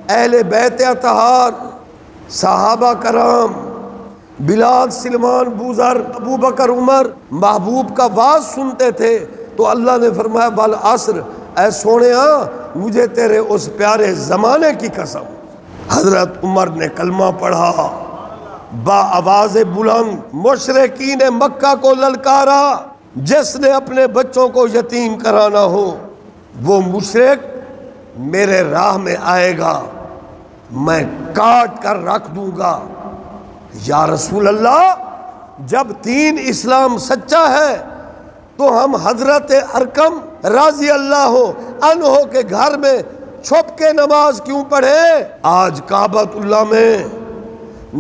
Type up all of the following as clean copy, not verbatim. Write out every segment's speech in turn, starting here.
اہل بیت اطہار، صحابہ کرام، بلال، سلمان، بوذر، ابو بکر، عمر محبوب کا واز سنتے تھے تو اللہ نے فرمایا والعصر، اے سونیا مجھے تیرے اس پیارے زمانے کی قسم۔ حضرت عمر نے کلمہ پڑھا، با آواز بلند مشرکین مکہ کو للکارا، جس نے اپنے بچوں کو یتیم کرانا ہو وہ مشرک میرے راہ میں آئے گا، میں کاٹ کر رکھ دوں گا۔ یا رسول اللہ، جب دین اسلام سچا ہے تو ہم حضرت ارقم رضی اللہ عنہ کے گھر میں چھپ کے نماز کیوں پڑھے؟ آج کعبۃ اللہ میں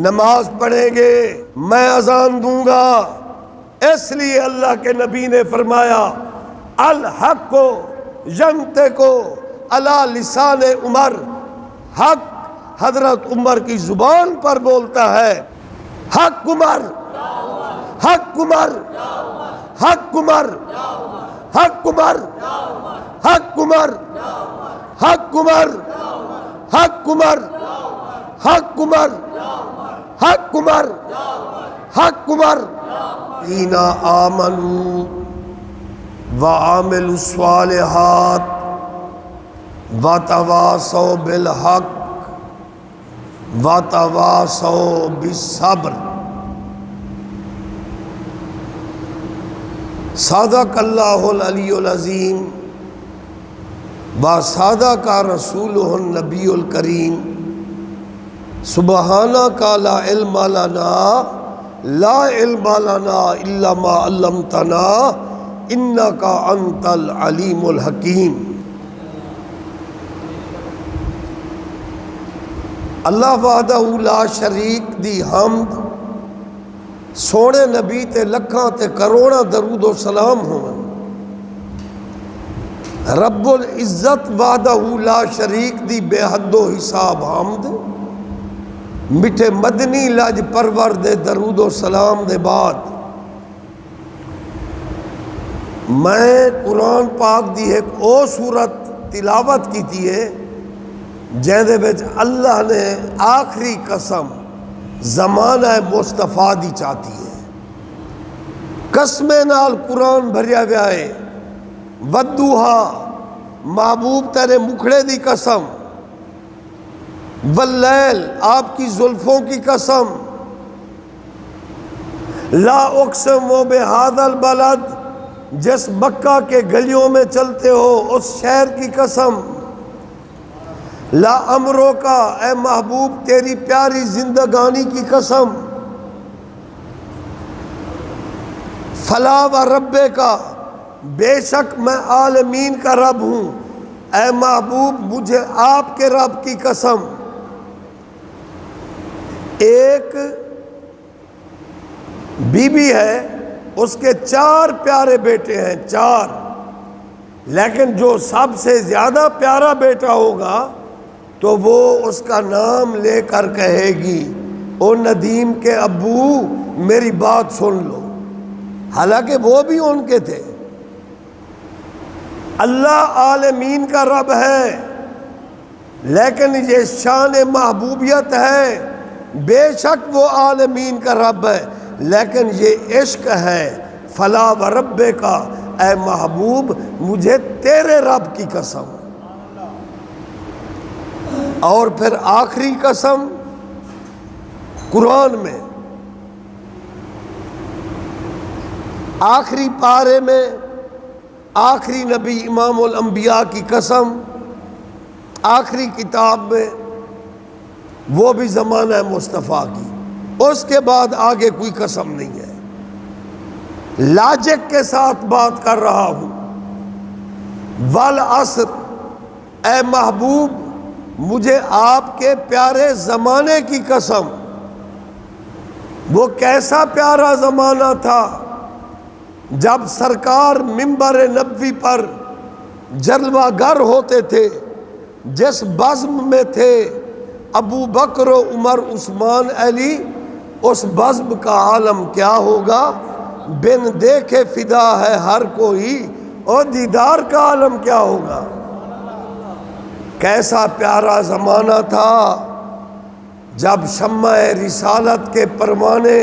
نماز پڑھیں گے، میں اذان دوں گا، اس لیے اللہ کے نبی نے فرمایا الحق کو ینطق علی لسان عمر، حق حضرت عمر کی زبان پر بولتا ہے۔ حق عمر، حق عمر، حق عمر، حق عمر، حق عمر، حق عمر، حق عمر، حق عمر، حق عمر، حق عمر۔ اینا آمنوا وعملوا الصالحات وتواصوا بالحق وتواصوا بالصبر۔ صدق اللہ العلی العظیم وصدق رسولہ النبی الکریم۔ سبحانک لا علم لنا لا علم لنا الا ما علمتنا انک انت العلیم الحکیم۔ اللہ وحدہ لا شریک دی حمد، سونے نبی تے لکھاں تے کروڑاں درود و سلام ہون۔ رب العزت وحدہ لا شریک دی بے حد و حساب حمد، میٹھے مدنی لاج پرور دے درود و سلام دے بعد میں قرآن پاک دی ایک او سورت تلاوت کی تھی ہے جہدے وچ اللہ نے آخری قسم زمانہ مصطفیٰ دی چاہتی ہے۔ قسمیں نال قرآن بھریا گیا ہے، ودوہا محبوب تیرے مکھڑے دی قسم، واللیل آپ کی زلفوں کی قسم، لا اقسم بہذا البلد جس مکہ کے گلیوں میں چلتے ہو اس شہر کی قسم، لا امرو کا اے محبوب تیری پیاری زندگانی کی قسم، فلا و ربے کا بے شک میں عالمین کا رب ہوں، اے محبوب مجھے آپ کے رب کی قسم۔ ایک بی بی ہے، اس کے 4 پیارے بیٹے ہیں، 4، لیکن جو سب سے زیادہ پیارا بیٹا ہوگا تو وہ اس کا نام لے کر کہے گی او ندیم کے ابو میری بات سن لو، حالانکہ وہ بھی ان کے تھے۔ اللہ عالمین کا رب ہے، لیکن یہ شان محبوبیت ہے، بے شک وہ عالمین کا رب ہے، لیکن یہ عشق ہے۔ فلا و ربے کا اے محبوب مجھے تیرے رب کی قسم۔ اور پھر آخری قسم قرآن میں آخری پارے میں آخری نبی امام الانبیاء کی قسم، آخری کتاب میں، وہ بھی زمانہ مصطفیٰ کی، اس کے بعد آگے کوئی قسم نہیں ہے۔ لاجک کے ساتھ بات کر رہا ہوں، والعصر اے محبوب مجھے آپ کے پیارے زمانے کی قسم۔ وہ کیسا پیارا زمانہ تھا جب سرکار منبر نبوی پر جلوہ گر ہوتے تھے، جس بزم میں تھے ابو بکر و عمر عثمان علی، اس بزم کا عالم کیا ہوگا؟ بن دیکھے فدا ہے ہر کوئی، اور دیدار کا عالم کیا ہوگا؟ کیسا پیارا زمانہ تھا جب شمع رسالت کے پروانے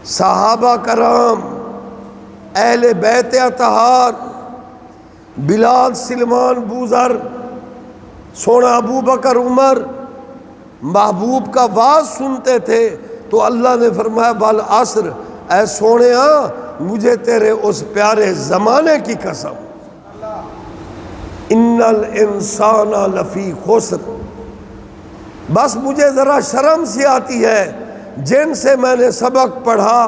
صحابہ کرام، اہل بیت اطہار، بلال، سلمان، بوذر، سونا ابو بکر، عمر محبوب کا واز سنتے تھے تو اللہ نے فرمایا والعصر، اے سونیا مجھے تیرے اس پیارے زمانے کی قسم، ان الانسان لفی خسر۔ بس مجھے ذرا شرم سی آتی ہے جن سے میں نے سبق پڑھا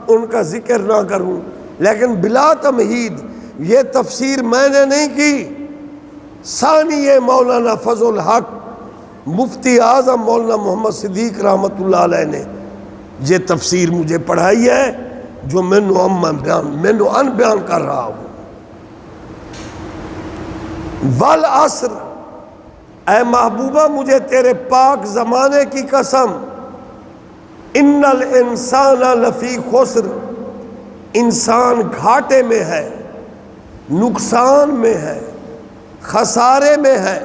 ان کا ذکر نہ کروں، لیکن بلا تمہید یہ تفسیر میں نے نہیں کی، ثانی مولانا فضل الحق مفتی اعظم مولانا محمد صدیق رحمۃ اللہ علیہ نے یہ تفسیر مجھے پڑھائی ہے جو میں ان بیان کر رہا ہوں۔ والعصر، اے محبوبہ مجھے تیرے پاک زمانے کی قسم، ان الانسان لفی خسر، انسان گھاٹے میں ہے، نقصان میں ہے، خسارے میں ہے۔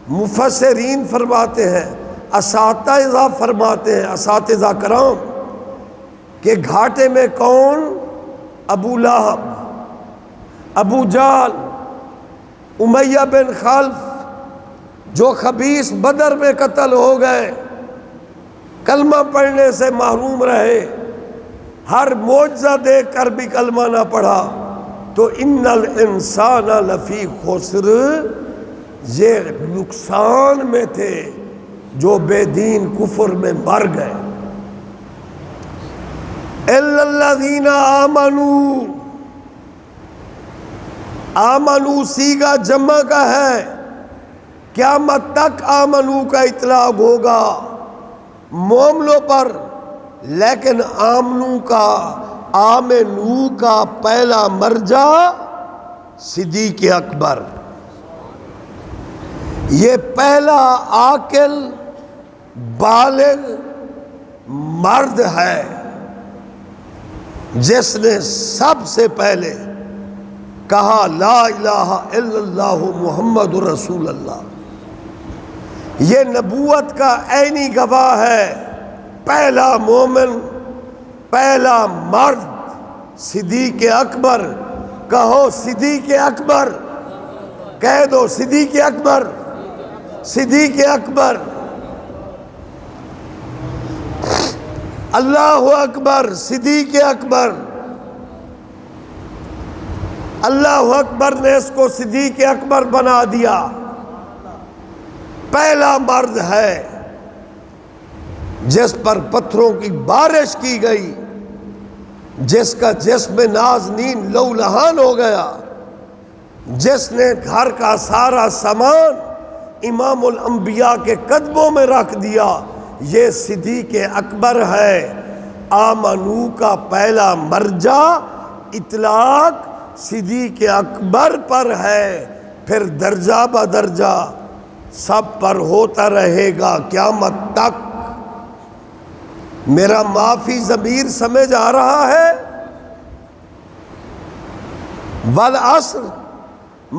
مفسرین فرماتے ہیں، اساتذہ فرماتے ہیں، اساتذہ کرام کہ گھاٹے میں کون؟ ابو لہب، ابو جہل، امیہ بن خلف جو خبیث بدر میں قتل ہو گئے، کلمہ پڑھنے سے محروم رہے، ہر معجزہ دیکھ کر بھی کلمہ نہ پڑھا، تو ان الانسان لفی خسر، یہ نقصان میں تھے جو بے دین کفر میں مر گئے۔ الا الذین آمنوا، آمنوا سیغہ جمع کا ہے، قیامت تک آمنو کا اطلاق ہوگا مومنوں پر، لیکن آمنو کا پہلا مرجع صدیق اکبر، یہ پہلا عاقل بالغ مرد ہے جس نے سب سے پہلے کہا لا الہ الا اللہ محمد رسول اللہ۔ یہ نبوت کا عینی گواہ ہے، پہلا مومن، پہلا مرد صدیق اکبر۔ کہو صدیق اکبر، کہہ دو صدیق اکبر، صدیق اکبر، اللہ اکبر، صدیق اکبر۔ اللہ اکبر نے اس کو صدیق اکبر بنا دیا، پہلا مرد ہے جس پر پتھروں کی بارش کی گئی، جس کا جسم نازنین لہولہان ہو گیا، جس نے گھر کا سارا سامان امام الانبیاء کے قدموں میں رکھ دیا، یہ صدیق اکبر ہے۔ آمنو کا پہلا مرجع اطلاق صدیق اکبر پر ہے، پھر درجہ بدرجہ سب پر ہوتا رہے گا قیامت تک۔ میرا معافی ضمیر سمجھ آ رہا ہے؟ والعصر،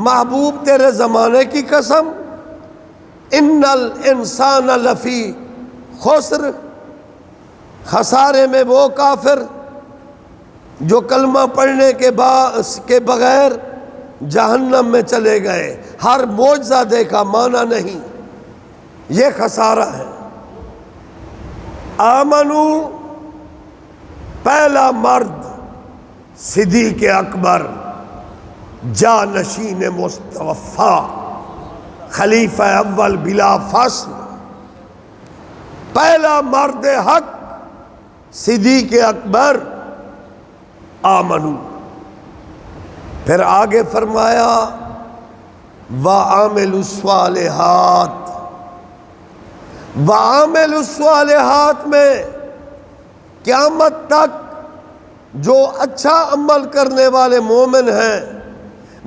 محبوب تیرے زمانے کی قسم، ان الانسان لفی خسر، خسارے میں وہ کافر جو کلمہ پڑھنے کے بغیر جہنم میں چلے گئے، ہر معجزہ دیکھا مانا نہیں، یہ خسارہ ہے۔ آمنو پہلا مرد صدیق اکبر، جانشین مصطفیٰ، خلیفہ اول بلا فصل، پہلا مرد حق صدیق اکبر۔ آمنو، پھر آگے فرمایا وَعَامِلُوا الصَّالِحَاتِ، وَعَامِلُوا الصَّالِحَاتِ میں قیامت تک جو اچھا عمل کرنے والے مومن ہیں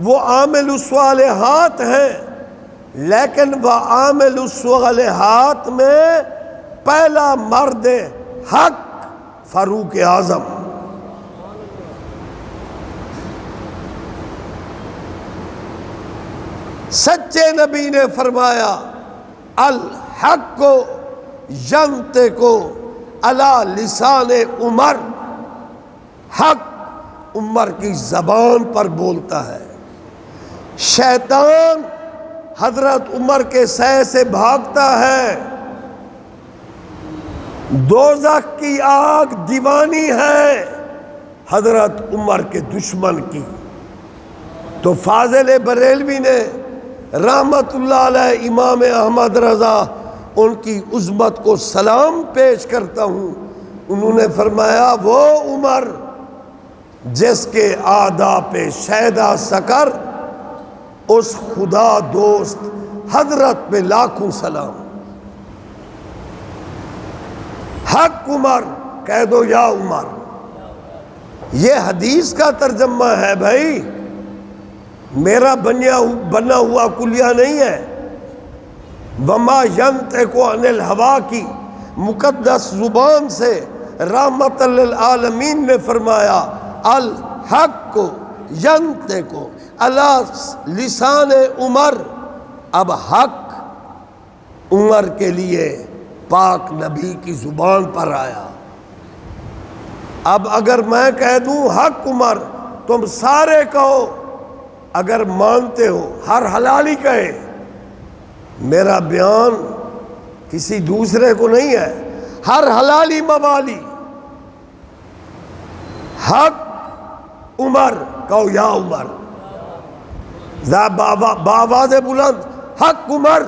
وہ عامل الصالحات ہیں، لیکن وَعَامِلُوا الصَّالِحَاتِ میں پہلا مرد حق فاروق اعظم۔ سچے نبی نے فرمایا الحق ینطق علی لسان عمر، حق عمر کی زبان پر بولتا ہے، شیطان حضرت عمر کے سائے سے بھاگتا ہے، دوزخ کی آگ دیوانی ہے حضرت عمر کے دشمن کی۔ تو فاضل بریلوی نے رحمت اللہ علیہ امام احمد رضا ان کی عظمت کو سلام پیش کرتا ہوں، انہوں نے فرمایا وہ عمر جس کے اعداء پہ شیدا سکر، اس خدا دوست حضرت پہ لاکھوں سلام۔ حق عمر کہہ دو یا عمر، یہ حدیث کا ترجمہ ہے بھائی، میرا بنا ہوا کلیہ نہیں ہے۔ وما ینطق عن الہوا کی مقدس زبان سے رحمت للعالمین نے فرمایا الحق ینطق علی لسان عمر، اب حق عمر کے لیے پاک نبی کی زبان پر آیا۔ اب اگر میں کہہ دوں حق عمر، تم سارے کہو، اگر مانتے ہو ہر حلالی کہے، میرا بیان کسی دوسرے کو نہیں ہے، ہر حلالی موالی حق عمر کہو یا عمر، بآواز بلند حق عمر،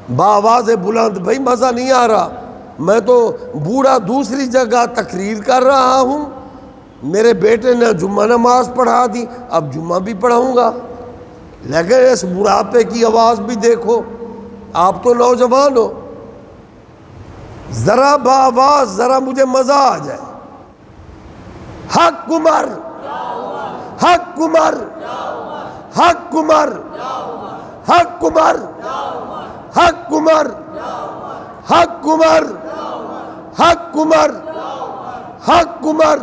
بآواز بلند۔ بھائی مزہ نہیں آ رہا، میں تو بوڑھا دوسری جگہ تقریر کر رہا ہوں، میرے بیٹے نے جمعہ نماز پڑھا دی، اب جمعہ بھی پڑھاؤں گا، لیکن اس بڑھاپے کی آواز بھی دیکھو، آپ تو نوجوان ہو، ذرا بآواز ذرا مجھے مزہ آ جائے۔ حق عمر، حق عمر، حق عمر، حق عمر، حق عمر، حق عمر، حق عمر، حق عمر،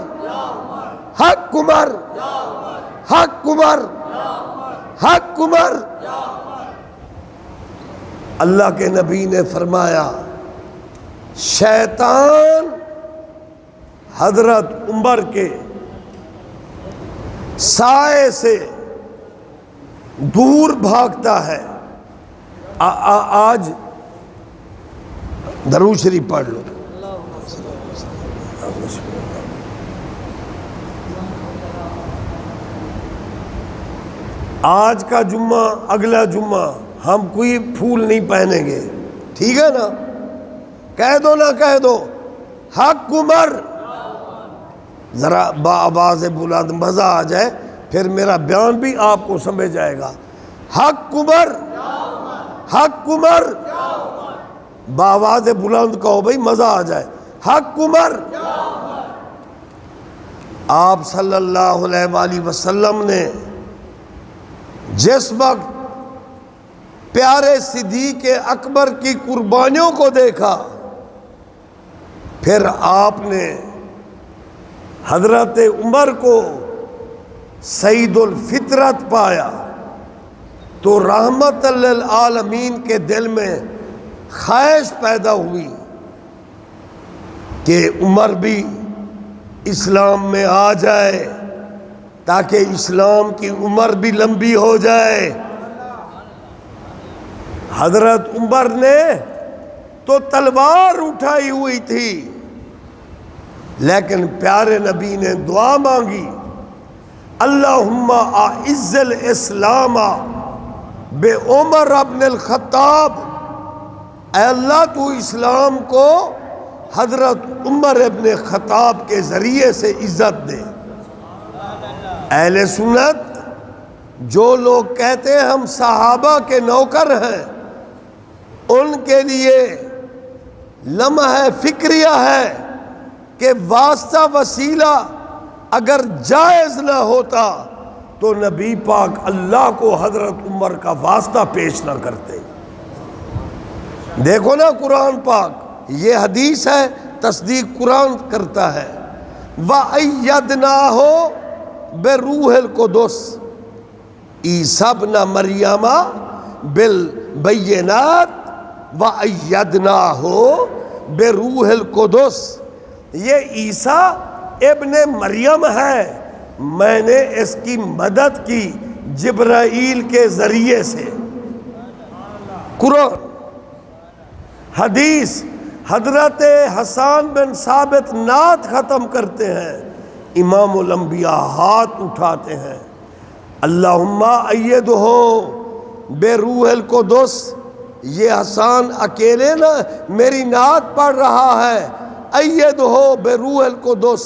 حق عمر، حق عمر، حق عمر۔ اللہ کے نبی نے فرمایا شیطان حضرت عمر کے سائے سے دور بھاگتا ہے۔ آج درود شریف پڑھ لو۔ آج کا جمعہ اگلا جمعہ ہم کوئی پھول نہیں پہنیں گے، ٹھیک ہے نا؟ کہہ دو نہ کہہ دو حق عمر، ذرا بآواز بلند مزہ آ جائے، پھر میرا بیان بھی آپ کو سمجھ جائے گا۔ حق عمر، حق عمر، بآواز بلند کہو بھائی مزہ آ جائے۔ حق عمر۔ آپ صلی اللہ علیہ وآلہ وسلم نے جس وقت پیارے صدیق اکبر کی قربانیوں کو دیکھا، پھر آپ نے حضرت عمر کو سعید الفطرت پایا، تو رحمت للعالمین کے دل میں خواہش پیدا ہوئی کہ عمر بھی اسلام میں آ جائے تاکہ اسلام کی عمر بھی لمبی ہو جائے۔ حضرت عمر نے تو تلوار اٹھائی ہوئی تھی، لیکن پیارے نبی نے دعا مانگی اللہم اعز الاسلام بعمر ابن الخطاب، اے اللہ تو اسلام کو حضرت عمر ابن خطاب کے ذریعے سے عزت دے۔ اہل سنت جو لوگ کہتے ہیں ہم صحابہ کے نوکر ہیں، ان کے لیے لمحہ فکریہ ہے کہ واسطہ وسیلہ اگر جائز نہ ہوتا تو نبی پاک اللہ کو حضرت عمر کا واسطہ پیش نہ کرتے۔ دیکھو نا قرآن پاک، یہ حدیث ہے، تصدیق قرآن کرتا ہے۔ وَأَيَّدْنَاهُ بِرُوحِ الْقُدُسِ، عیسی ابن مریم بالبینات وَأَيَّدْنَاهُ بِرُوحِ الْقُدُسِ، یہ عیسیٰ ابن مریم ہے، میں نے اس کی مدد کی جبرائیل کے ذریعے سے۔ قرآن حدیث، حضرت حسان بن ثابت نعت ختم کرتے ہیں، امام الانبیاء ہاتھ اٹھاتے ہیں، اللہم ایدہ بروح القدس۔ یہ حسان اکیلے نہ میری نعت پڑھ رہا ہے، ایدہ بروح القدس،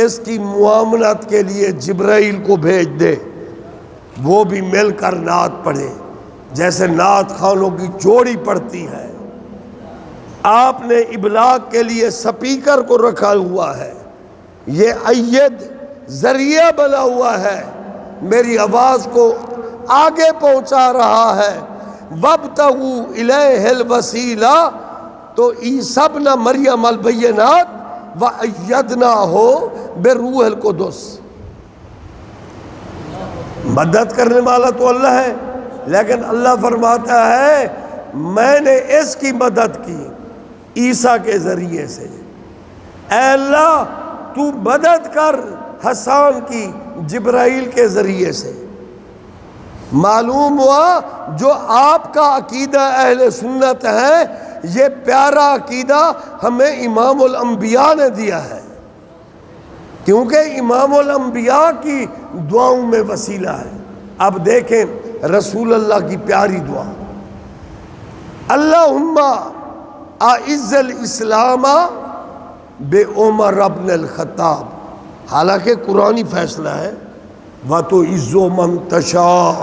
اس کی معاونت کے لیے جبرائیل کو بھیج دے، وہ بھی مل کر نعت پڑھے جیسے نعت خانوں کی جوڑی پڑھتی ہے۔ آپ نے ابلاغ کے لیے سپیکر کو رکھا ہوا ہے، یہ اید ذریعہ بنا ہوا ہے، میری آواز کو آگے پہنچا رہا ہے۔ وَابْتَغُوا إِلَيْهِ الْوَسِيلَةَ، تو عیسی ابن مریم البینات وَأَيَّدْنَاهُ بِرُوحِ الْقُدُسِ۔ مدد کرنے والا تو اللہ ہے، لیکن اللہ فرماتا ہے میں نے اس کی مدد کی عیسیٰ کے ذریعے سے۔ اے اللہ تو مدد کر حسان کی جبرائیل کے ذریعے سے۔ معلوم ہوا جو آپ کا عقیدہ اہل سنت ہے، یہ پیارا عقیدہ ہمیں امام الانبیاء نے دیا ہے، کیونکہ امام الانبیاء کی دعاؤں میں وسیلہ ہے۔ اب دیکھیں رسول اللہ کی پیاری دعا، اللہم اعز الاسلام بعمر ابن الخطاب، حالانکہ قرآنی فیصلہ ہے، وَتُعِزُّ مَن تَشَاءُ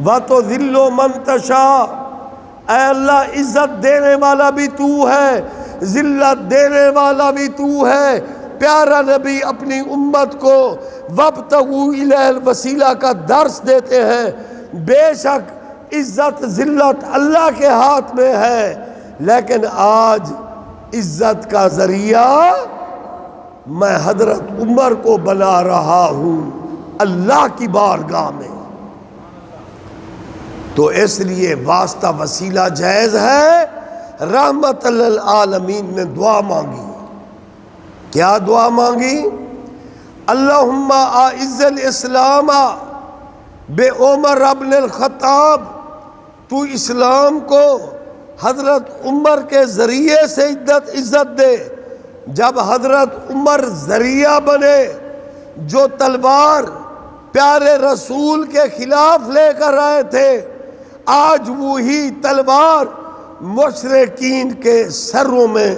وَتُذِلُّ مَن تَشَاءُ، اے اللہ عزت دینے والا بھی تو ہے، ذلت دینے والا بھی تو ہے۔ پیارا نبی اپنی امت کو وَابْتَغُوا إِلَيْهِ الْوَسِيلَةَ کا درس دیتے ہیں، بے شک عزت ذلت اللہ کے ہاتھ میں ہے، لیکن آج عزت کا ذریعہ میں حضرت عمر کو بنا رہا ہوں اللہ کی بارگاہ میں۔ تو اس لیے واسطہ وسیلہ جائز ہے۔ رحمت للعالمین نے دعا مانگی، کیا دعا مانگی؟ اللہم اعز الاسلام بعمر ابن الخطاب، تو اسلام کو حضرت عمر کے ذریعے سے عزت دے۔ جب حضرت عمر ذریعہ بنے، جو تلوار پیارے رسول کے خلاف لے کر آئے تھے، آج وہی تلوار مشرکین کے سروں میں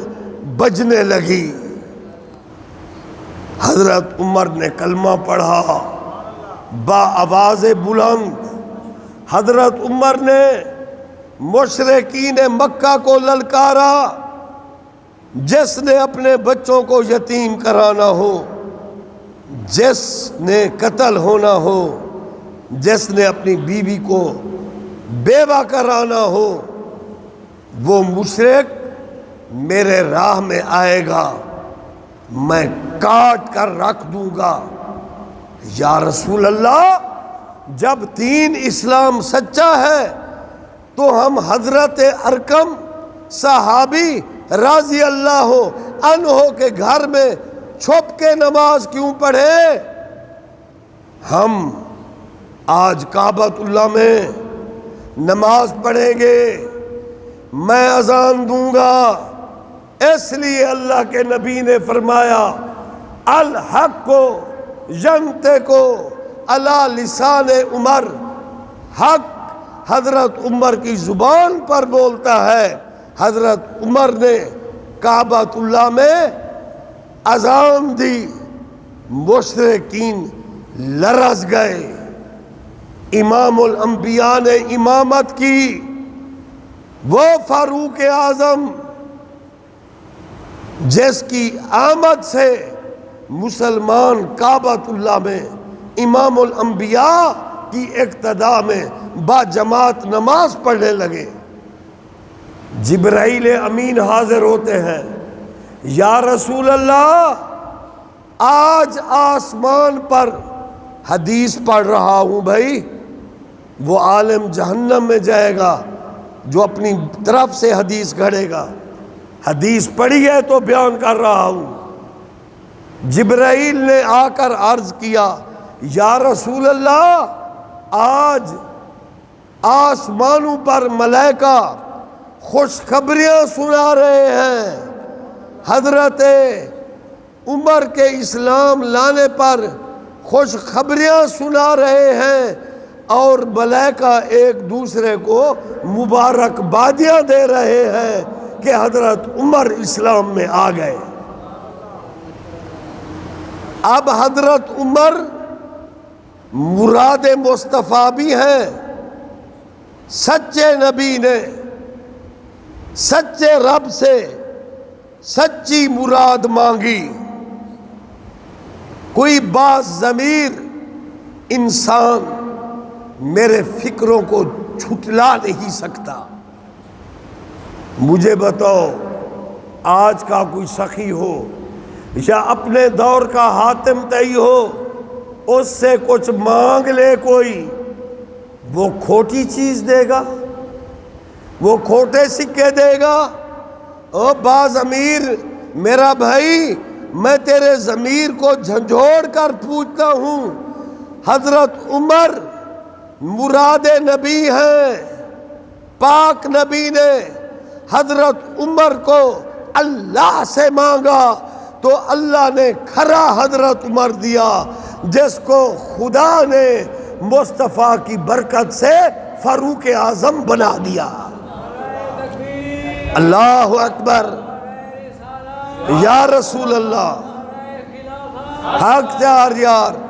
بجنے لگی۔ حضرت عمر نے کلمہ پڑھا با آواز بلند، حضرت عمر نے مشرکین مکہ کو للکارا، جس نے اپنے بچوں کو یتیم کرانا ہو، جس نے قتل ہونا ہو، جس نے اپنی بیوی کو بیوہ کرانا ہو، وہ مشرک میرے راہ میں آئے گا، میں کاٹ کر رکھ دوں گا۔ یا رسول اللہ، جب دین اسلام سچا ہے تو ہم حضرت ارقم صحابی رضی اللہ عنہ کے گھر میں چھپ کے نماز کیوں پڑھے؟ ہم آج کعبۃ اللہ میں نماز پڑھیں گے، میں اذان دوں گا، اس لیے اللہ کے نبی نے فرمایا الحق کو ینطق علی لسان عمر، حق حضرت عمر کی زبان پر بولتا ہے۔ حضرت عمر نے کعبۃ اللہ میں اذان دی، مشرکین لرز گئے۔ امام الانبیاء نے امامت کی، وہ فاروق اعظم جس کی آمد سے مسلمان کعبۃ اللہ میں امام الانبیاء کی اقتداء میں با جماعت نماز پڑھنے لگے۔ جبرائیل امین حاضر ہوتے ہیں، یا رسول اللہ آج آسمان پر حدیث پڑھ رہا ہوں بھائی، وہ عالم جہنم میں جائے گا جو اپنی طرف سے حدیث گھڑے گا۔ حدیث پڑھی ہے تو بیان کر رہا ہوں۔ جبرائیل نے آ کر عرض کیا، یا رسول اللہ، آج آسمانوں پر ملائکہ خوشخبریاں سنا رہے ہیں، حضرت عمر کے اسلام لانے پر خوشخبریاں سنا رہے ہیں، اور ملائکہ ایک دوسرے کو مبارکبادیاں دے رہے ہیں کہ حضرت عمر اسلام میں آ گئے۔ اب حضرت عمر مراد مصطفیٰ بھی ہیں۔ سچے نبی نے سچے رب سے سچی مراد مانگی۔ کوئی باز ضمیر انسان میرے فکروں کو چھٹلا نہیں سکتا۔ مجھے بتاؤ، آج کا کوئی سخی ہو یا اپنے دور کا حاتم طئی ہو، اس سے کچھ مانگ لے کوئی، وہ کھوٹی چیز دے گا، وہ کھوٹے سکے دے گا۔ او باز امیر میرا بھائی، میں تیرے ضمیر کو جھنجھوڑ کر پوچھتا ہوں، حضرت عمر مراد نبی ہیں۔ پاک نبی نے حضرت عمر کو اللہ سے مانگا تو اللہ نے کھرا حضرت عمر دیا، جس کو خدا نے مصطفیٰ کی برکت سے فاروق اعظم بنا دیا۔ اللہ اکبر، یا رسول اللہ، حق چار یار۔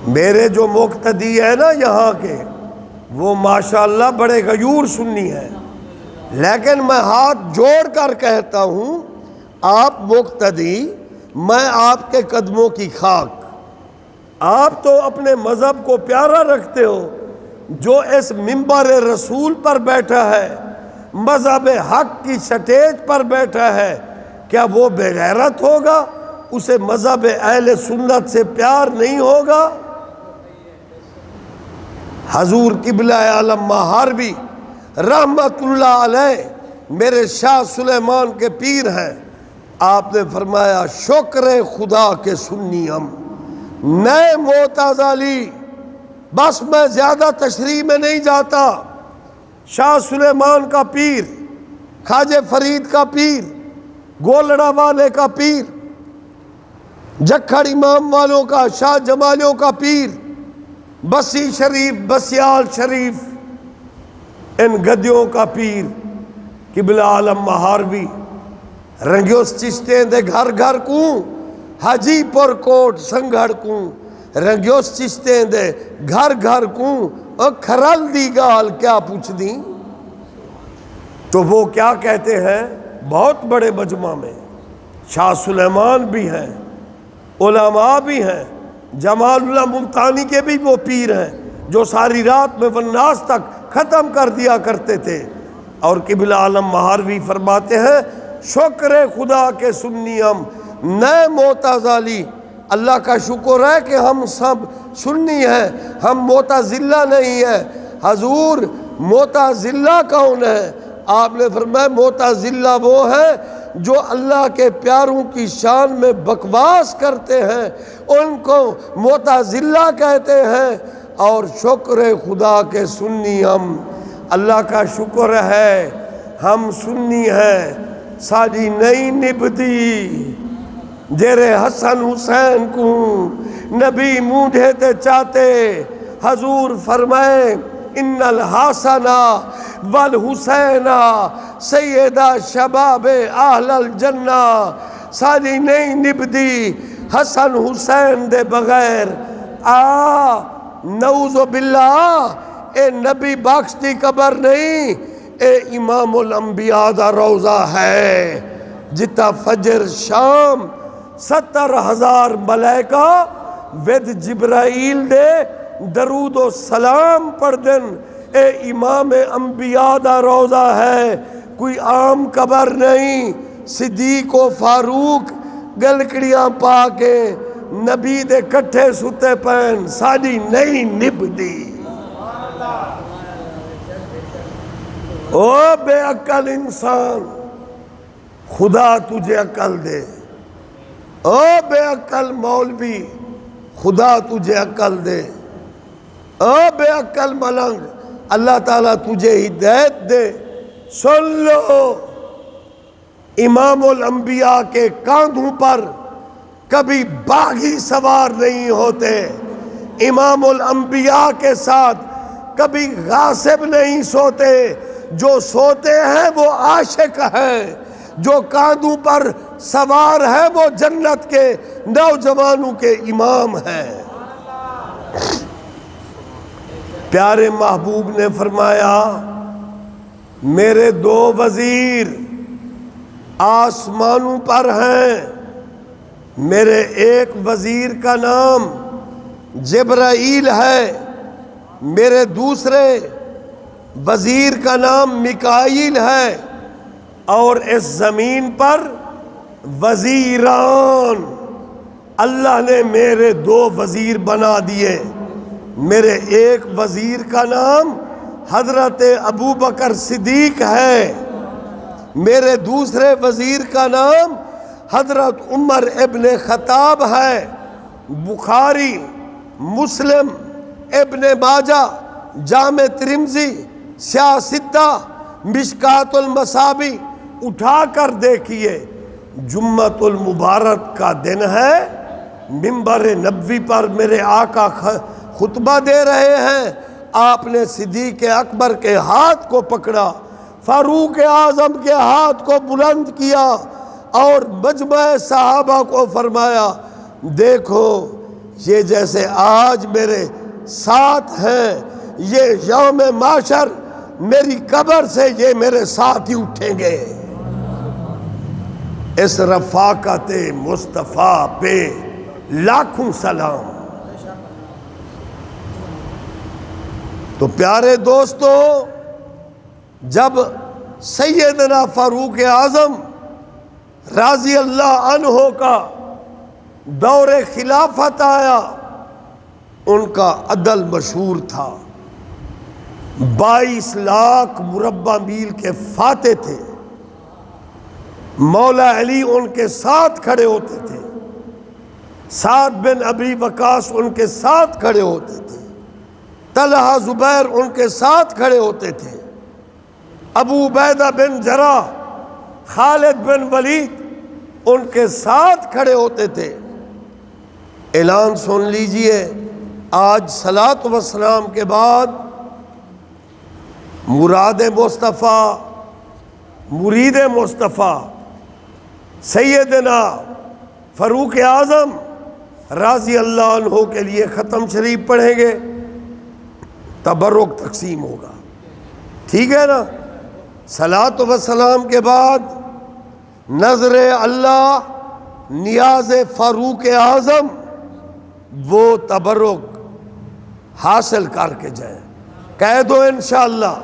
میرے جو مقتدی ہے نا یہاں کے، وہ ماشاءاللہ بڑے غیور سنی ہیں، لیکن میں ہاتھ جوڑ کر کہتا ہوں، آپ مقتدی، میں آپ کے قدموں کی خاک۔ آپ تو اپنے مذہب کو پیارا رکھتے ہو، جو اس منبر رسول پر بیٹھا ہے، مذہب حق کی سٹیج پر بیٹھا ہے، کیا وہ بے غیرت ہوگا؟ اسے مذہب اہل سنت سے پیار نہیں ہوگا؟ حضور قبلہ عالم مہاروی رحمت اللہ علیہ میرے شاہ سلیمان کے پیر ہیں۔ آپ نے فرمایا، شکر خدا کے سنی ہم، نئے معتزلی۔ بس میں زیادہ تشریح میں نہیں جاتا۔ شاہ سلیمان کا پیر، خواجہ فرید کا پیر، گولڑا والے کا پیر، جکھڑ امام والوں کا، شاہ جمالیوں کا پیر، بسی شریف، بسیال شریف، ان گدیوں کا پیر قبلہ عالم مہاروی رنگیوس چشتے دے گھر گھر کو، حاجی پر کوٹ سنگھڑ کو، رنگیوس چشتے دے گھر گھر کو، اور کھرل دی گال کیا پوچھ دی۔ تو وہ کیا کہتے ہیں؟ بہت بڑے مجمع میں شاہ سلیمان بھی ہیں، علماء بھی ہیں، جمال اللہ ملتانی کے بھی وہ پیر ہیں جو ساری رات میں والناس تک ختم کر دیا کرتے تھے۔ اور قبلہ عالم مہاروی فرماتے ہیں، شکر خدا کے سنی ہم، نئے معتزلی۔ اللہ کا شکر ہے کہ ہم سب سنی ہیں، ہم معتزلہ نہیں ہیں۔ حضور معتزلہ کون ہے؟ آپ نے فرمایا، معتزلہ وہ ہے جو اللہ کے پیاروں کی شان میں بکواس کرتے ہیں، ان کو معتزلہ کہتے ہیں۔ اور شکر خدا کے سنی ہم، اللہ کا شکر ہے ہم سنی ہیں۔ ساری نئی نبدی جیرے حسن حسین کو نبی مونڈے تے چاہتے، حضور فرمائے، ان الحسن والحسین سیدہ شباب اہل الجنہ۔ ساری نئی نبدی حسن حسین دے بغیر نعوذ باللہ اے نبی بخش دی قبر نہیں، اے امام الانبیاء دا روضہ ہے، جتا فجر شام 70,000 ملائکہ ود جبرائیل دے درود و سلام پڑھ دن۔ اے امام انبیاء دا روضہ ہے، کوئی عام قبر نہیں۔ صدیق و فاروق گلکڑیاں پا کے نبی دے کٹھے ستے پین، ساری نئی نبدی۔ او بے عقل انسان، خدا تجھے عقل دے۔ او بے عقل مولوی، خدا تجھے عقل دے۔ او بے عقل ملنگ، اللہ تعالیٰ تجھے ہدایت دے۔ سن لو، امام الانبیاء کے کاندھوں پر کبھی باغی سوار نہیں ہوتے، امام الانبیاء کے ساتھ کبھی غاصب نہیں سوتے، جو سوتے ہیں وہ عاشق ہیں، جو کاندھوں پر سوار ہے وہ جنت کے نوجوانوں کے امام ہیں۔ پیارے محبوب نے فرمایا میرے دو وزیر آسمانوں پر ہیں، میرے ایک وزیر کا نام جبرائیل ہے، میرے دوسرے وزیر کا نام میکائیل ہے، اور اس زمین پر وزیران اللہ نے میرے دو وزیر بنا دیے۔ میرے ایک وزیر کا نام حضرت ابو بکر صدیق ہے، میرے دوسرے وزیر کا نام حضرت عمر ابن خطاب ہے۔ بخاری، مسلم، ابن ماجہ، جامع ترمذی، سیاہ ستہ، مشکات المصابیح اٹھا کر دیکھیے، جمعۃ المبارک کا دن ہے، منبر نبوی پر میرے آقا خطبہ دے رہے ہیں، آپ نے صدیق اکبر کے ہاتھ کو پکڑا، فاروق اعظم کے ہاتھ کو بلند کیا اور مجمع صحابہ کو فرمایا دیکھو یہ جیسے آج میرے ساتھ ہیں، یہ یوم معاشر میری قبر سے یہ میرے ساتھ ہی اٹھیں گے۔ اس رفاقت مصطفیٰ پہ لاکھوں سلام۔ تو پیارے دوستو، جب سیدنا فاروق اعظم رضی اللہ عنہ کا دور خلافت آیا، ان کا عدل مشہور تھا، 22 لاکھ مربع میل کے فاتح تھے، مولا علی ان کے ساتھ کھڑے ہوتے تھے، سعد بن ابی وقاص ان کے ساتھ کھڑے ہوتے تھے، طلحہ زبیر ان کے ساتھ کھڑے ہوتے تھے، ابو عبیدہ بن جراح، خالد بن ولید ان کے ساتھ کھڑے ہوتے تھے۔ اعلان سن لیجئے، آج صلاۃ و سلام کے بعد مراد مصطفیٰ، مرید مصطفیٰ سیدنا فاروق اعظم رضی اللہ عنہ کے لیے ختم شریف پڑھیں گے، تبرک تقسیم ہوگا، ٹھیک ہے نا؟ صلاۃ و سلام کے بعد نظر اللہ نیاز فاروق اعظم وہ تبرک حاصل کر کے جائیں، کہہ دو انشاءاللہ۔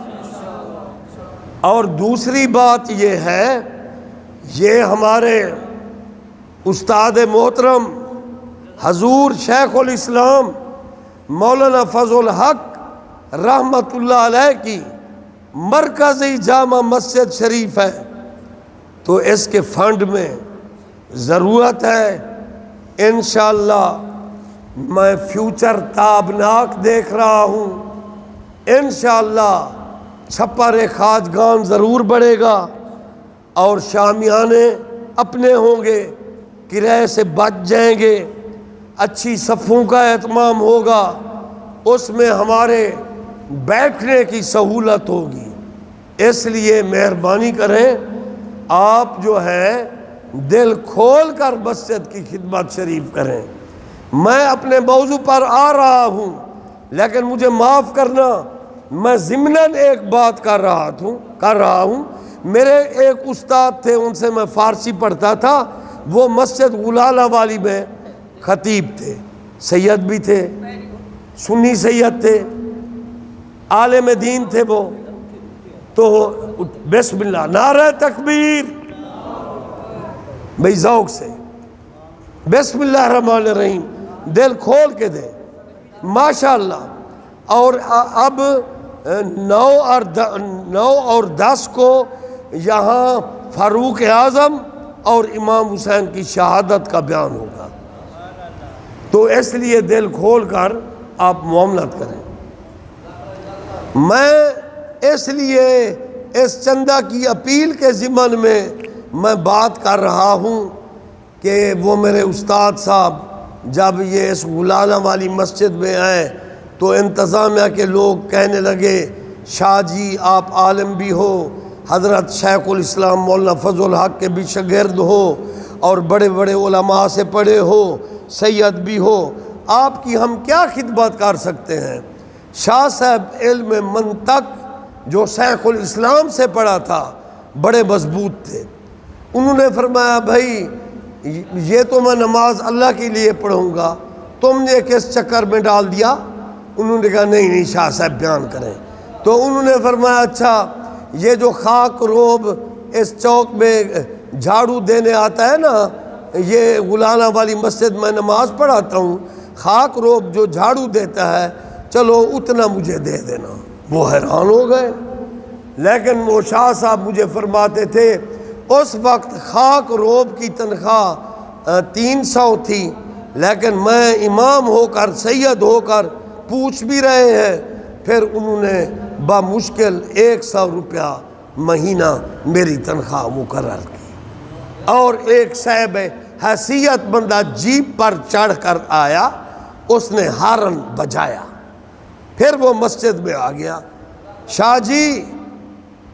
اور دوسری بات یہ ہے، یہ ہمارے استاد محترم حضور شیخ الاسلام مولانا فضل الحق رحمت اللہ علیہ کی مرکزی جامع مسجد شریف ہے، تو اس کے فنڈ میں ضرورت ہے۔ انشاءاللہ میں فیوچر تابناک دیکھ رہا ہوں، انشاءاللہ چھپر خواجگان ضرور بڑھے گا، اور شامیانے اپنے ہوں گے، کرایے سے بچ جائیں گے، اچھی صفوں کا اہتمام ہوگا، اس میں ہمارے بیٹھنے کی سہولت ہوگی۔ اس لیے مہربانی کریں، آپ جو ہے دل کھول کر مسجد کی خدمت شریف کریں۔ میں اپنے موضوع پر آ رہا ہوں، لیکن مجھے معاف کرنا، میں ضمناً ایک بات کر رہا ہوں۔ میرے ایک استاد تھے، ان سے میں فارسی پڑھتا تھا، وہ مسجد غلالہ والی میں خطیب تھے، سید بھی تھے، سنی سید تھے، عالم دین تھے وہ۔ تو بسم اللہ، نعرہ تکبیر، بھئی ذوق سے بسم اللہ الرحمن الرحیم، دل کھول کے دیں، ماشاءاللہ۔ اور اب 9 اور 10 کو یہاں فاروق اعظم اور امام حسین کی شہادت کا بیان ہوگا، تو اس لیے دل کھول کر آپ معاملات کریں۔ میں اس لیے اس چندہ کی اپیل کے ضمن میں بات کر رہا ہوں کہ وہ میرے استاد صاحب جب یہ اس غلالہ والی مسجد میں آئے تو انتظامیہ کے لوگ کہنے لگے شاہ جی آپ عالم بھی ہو، حضرت شیخ الاسلام مولانا فضل الحق کے بھی شاگرد ہو اور بڑے بڑے علماء سے پڑھے ہو، سید بھی ہو، آپ کی ہم کیا خدمت کر سکتے ہیں؟ شاہ صاحب علم منطق جو شیخ الاسلام سے پڑھا تھا بڑے مضبوط تھے۔ انہوں نے فرمایا بھائی یہ تو میں نماز اللہ کے لیے پڑھوں گا، تم نے کس چکر میں ڈال دیا؟ انہوں نے کہا نہیں شاہ صاحب بیان کریں۔ تو انہوں نے فرمایا اچھا یہ جو خاک روب اس چوک میں جھاڑو دینے آتا ہے نا، یہ غلالہ والی مسجد میں نماز پڑھاتا ہوں، خاک روب جو جھاڑو دیتا ہے چلو اتنا مجھے دے دینا۔ وہ حیران ہو گئے، لیکن وہ شاہ صاحب مجھے فرماتے تھے اس وقت خاک روب کی تنخواہ 300 تھی، لیکن میں امام ہو کر سید ہو کر پوچھ بھی رہے ہیں، پھر انہوں نے بمشکل 100 روپیہ مہینہ میری تنخواہ مقرر کی، اور ایک صاحب حیثیت بندہ جیپ پر چڑھ کر آیا، اس نے ہارن بجایا، پھر وہ مسجد میں آ گیا۔ شاہ جی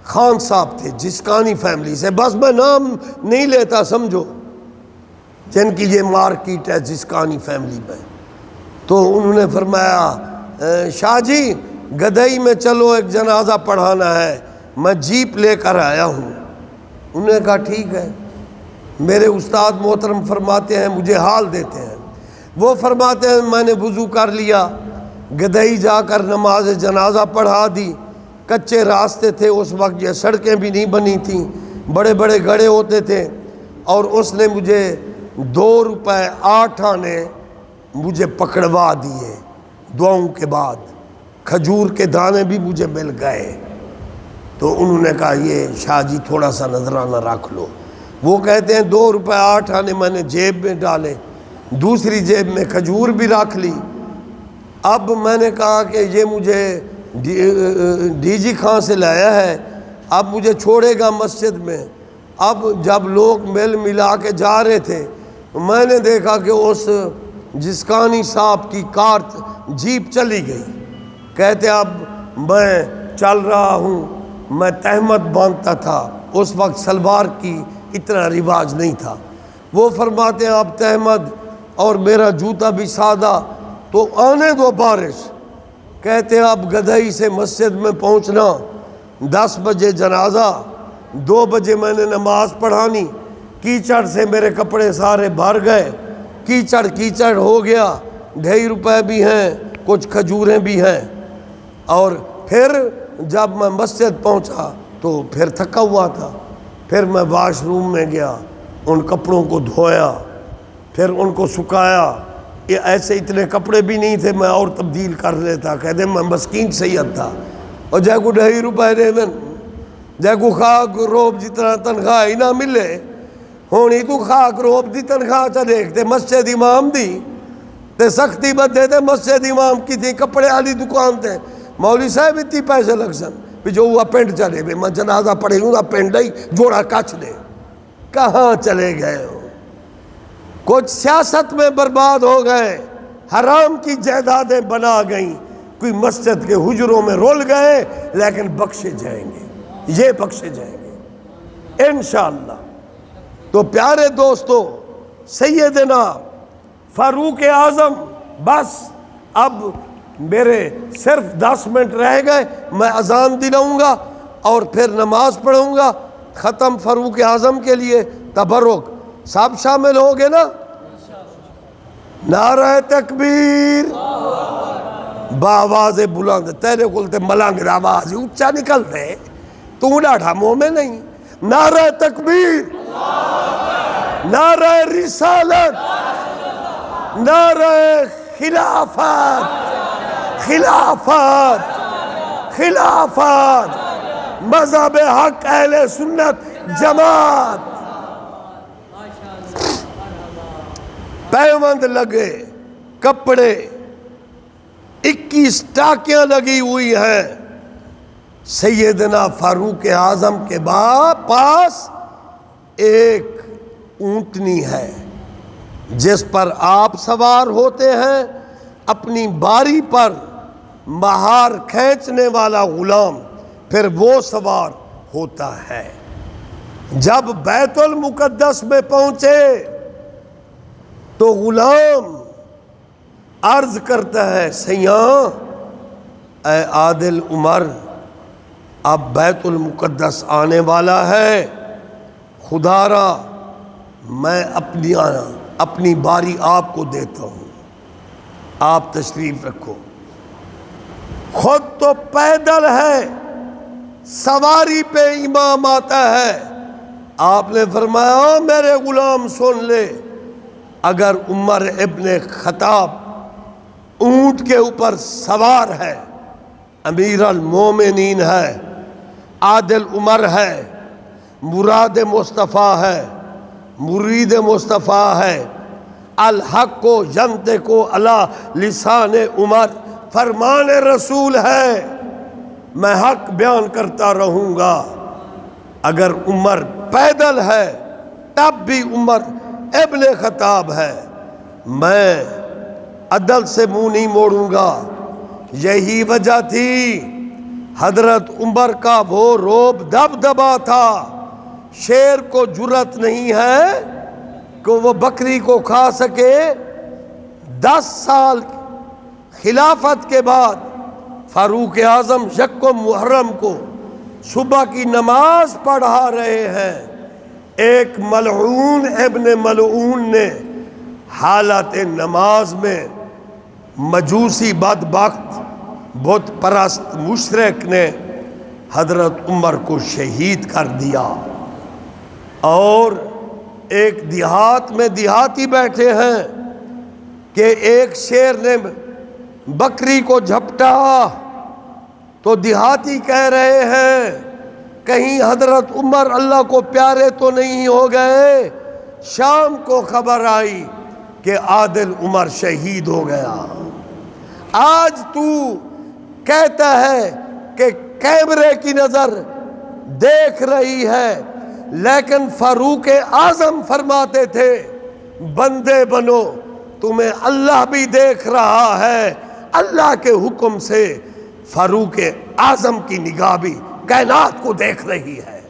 خان صاحب تھے جسکانی فیملی سے، بس میں نام نہیں لیتا سمجھو، جن کی یہ مارکیٹ ہے جسکانی فیملی میں۔ تو انہوں نے فرمایا شاہ جی گدھئی میں چلو ایک جنازہ پڑھانا ہے، میں جیپ لے کر آیا ہوں۔ انہوں نے کہا ٹھیک ہے۔ میرے استاد محترم فرماتے ہیں مجھے حال دیتے ہیں، وہ فرماتے ہیں میں نے وضو کر لیا، گدھئی جا کر نماز جنازہ پڑھا دی۔ کچے راستے تھے اس وقت، یہ سڑکیں بھی نہیں بنی تھیں، بڑے بڑے گڑھے ہوتے تھے، اور اس نے مجھے 2 روپے 8 آنے مجھے پکڑوا دیے۔ دعاؤں کے بعد کھجور کے دانے بھی مجھے مل گئے۔ تو انہوں نے کہا یہ شاہ جی تھوڑا سا نذرانہ رکھ لو۔ وہ کہتے ہیں 2 روپے 8 آنے میں نے جیب میں ڈالے، دوسری جیب میں کھجور بھی رکھ لی۔ اب میں نے کہا کہ یہ مجھے ڈی جی خان سے لایا ہے، اب مجھے چھوڑے گا مسجد میں۔ اب جب لوگ مل ملا کے جا رہے تھے، میں نے دیکھا کہ اس جسکانی صاحب کی کار جیپ چلی گئی۔ کہتے اب میں چل رہا ہوں، میں تہمت باندھتا تھا، اس وقت سلوار کی اتنا رواج نہیں تھا۔ وہ فرماتے ہیں اب تہمت اور میرا جوتا بھی سادہ، تو آنے دو بارش۔ کہتے ہیں اب گدھئی سے مسجد میں پہنچنا، 10 بجے جنازہ، 2 بجے میں نے نماز پڑھانی، کیچڑ سے میرے کپڑے سارے بھر گئے، کیچڑ ہو گیا، 2.5 روپے بھی ہیں، کچھ کھجوریں بھی ہیں۔ اور پھر جب میں مسجد پہنچا تو پھر تھکا ہوا تھا، پھر میں واش روم میں گیا، ان کپڑوں کو دھویا، پھر ان کو سکھایا۔ یہ ایسے اتنے کپڑے بھی نہیں تھے میں اور تبدیل کر لیتا، کہتے میں مسکین سید تھا، اور جے کو 2.5 روپے دے دن، جے کو خاک روب جتنا تنخواہ ہی نہ ملے ہونی، تو خاک روب دی تنخواہ چا دیکھتے مسجد امام دی تے سختی بدے تے مسجد امام کی تھی، کپڑے والی دکان تے مولوی صاحب اتنی پیسے لگ سن بھی جو ہوا پینٹ چلے بھی، میں جنازہ پڑھے ہوں گا پینٹ ہی جوڑا کچھ دے۔ کہاں چلے گئے ہو؟ کچھ سیاست میں برباد ہو گئے، حرام کی جائیدادیں بنا گئیں، کوئی مسجد کے حجروں میں رول گئے، لیکن بخشے جائیں گے، یہ بخشے جائیں گے انشاءاللہ۔ تو پیارے دوستو، سیدنا فاروق اعظم، بس اب میرے صرف 10 منٹ رہ گئے، میں اذان دلاؤں گا اور پھر نماز پڑھوں گا ختم۔ فاروق اعظم کے لیے تبرک سب شامل ہو گے نا؟ نعرہ تکبیر باواز بلند، تیرے کلتے ملنگ آواز اونچا نکل دے، تو ڈاڑھا مومن نہیں۔ نعرہ تکبیر، نعرہ رسالت، نعرہ خلافت، خلافت، خلافت، مذہب حق اہل سنت جماعت۔ پیوند لگے، کپڑے، 21 ٹاکیاں لگی ہوئی ہیں۔ سیدنا فاروق اعظم کے پاس ایک اونٹنی ہے جس پر آپ سوار ہوتے ہیں، اپنی باری پر مہار کھینچنے والا غلام پھر وہ سوار ہوتا ہے۔ جب بیت المقدس میں پہنچے تو غلام عرض کرتا ہے، سیاں اے عادل عمر، اب بیت المقدس آنے والا ہے، خدا را میں اپنی باری آپ کو دیتا ہوں، آپ تشریف رکھو۔ خود تو پیدل ہے، سواری پہ امام آتا ہے۔ آپ نے فرمایا، میرے غلام سن لے، اگر عمر ابن خطاب اونٹ کے اوپر سوار ہے، امیر المومنین ہے، عادل عمر ہے، مراد مصطفیٰ ہے، مرید مصطفیٰ ہے، الحق و ینطق علی لسان عمر، فرمان رسول ہے، میں حق بیان کرتا رہوں گا۔ اگر عمر پیدل ہے تب بھی عمر ابن خطاب ہے، میں عدل سے منہ نہیں موڑوں گا۔ یہی وجہ تھی حضرت عمر کا وہ روب دبدبا تھا، شیر کو جرت نہیں ہے کہ وہ بکری کو کھا سکے۔ 10 سال خلافت کے بعد فاروق اعظم یکم محرم کو صبح کی نماز پڑھا رہے ہیں، ایک ملعون ابن ملعون نے حالت نماز میں مجوسی بدبخت بت پرست مشرک نے حضرت عمر کو شہید کر دیا۔ اور ایک دیہات میں دیہاتی بیٹھے ہیں کہ ایک شیر نے بکری کو جھپٹا، تو دیہاتی کہہ رہے ہیں کہیں حضرت عمر اللہ کو پیارے تو نہیں ہو گئے۔ شام کو خبر آئی کہ عادل عمر شہید ہو گیا۔ آج تو کہتا ہے کہ کیمرے کی نظر دیکھ رہی ہے، لیکن فاروق اعظم فرماتے تھے، بندے بنو، تمہیں اللہ بھی دیکھ رہا ہے۔ اللہ کے حکم سے فاروق اعظم کی نگاہ بھی کائنات کو دیکھ رہی ہے۔